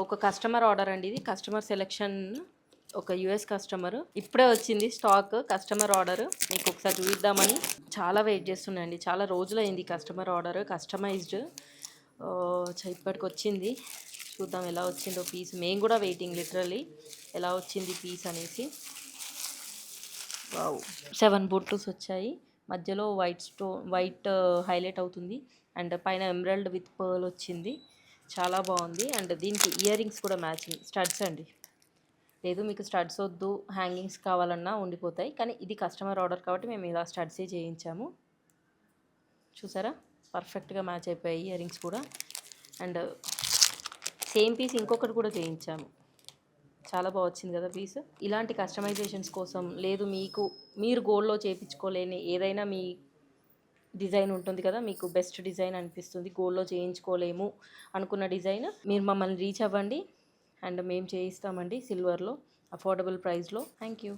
ఒక customer order అండి ఇది. కస్టమర్ సెలెక్షన్ ఒక యూఎస్ కస్టమర్. ఇప్పుడే వచ్చింది స్టాక్ కస్టమర్ ఆర్డర్. మీకు ఒకసారి చూద్దామని చాలా వెయిట్ చేస్తున్నాయండి. చాలా రోజులైంది కస్టమర్ ఆర్డర్. కస్టమైజ్డ్ ఇప్పటికి వచ్చింది. చూద్దాం ఎలా వచ్చిందో పీస్. మేము కూడా వెయిటింగ్ లిటరల్లీ ఎలా వచ్చింది పీస్ అనేసి. వావ్ 7 బొట్టుస్ వచ్చాయి. మధ్యలో వైట్ హైలైట్ అవుతుంది. అండ్ పైన ఎమరాల్డ్ విత్ పర్ల్ వచ్చింది. చాలా బాగుంది. అండ్ దీనికి ఇయర్ రింగ్స్ కూడా మ్యాచింగ్ స్టడ్స్ అండి. లేదు మీకు స్టడ్స్ వద్దు హ్యాంగింగ్స్ కావాలన్నా ఉండిపోతాయి. కానీ ఇది కస్టమర్ ఆర్డర్ కాబట్టి మేము ఇలా స్టడ్సే చేయించాము. చూసారా పర్ఫెక్ట్గా మ్యాచ్ అయిపోయాయి ఇయర్ రింగ్స్ కూడా. అండ్ సేమ్ పీస్ ఇంకొకటి కూడా చేయించాము. చాలా బాగా వచ్చింది కదా పీస్. ఇలాంటి కస్టమైజేషన్స్ కోసం లేదు మీరు గోల్డ్లో చేయించుకోలేని ఏదైనా మీ డిజైన్ ఉంటుంది కదా, మీకు బెస్ట్ డిజైన్ అనిపిస్తుంది గోల్డ్లో చేయించుకోలేము అనుకున్న డిజైన్, మీరు మమ్మల్ని రీచ్ అవ్వండి అండ్ మేము చేయిస్తామండి సిల్వర్లో అఫోర్డబుల్ ప్రైస్లో. Thank you.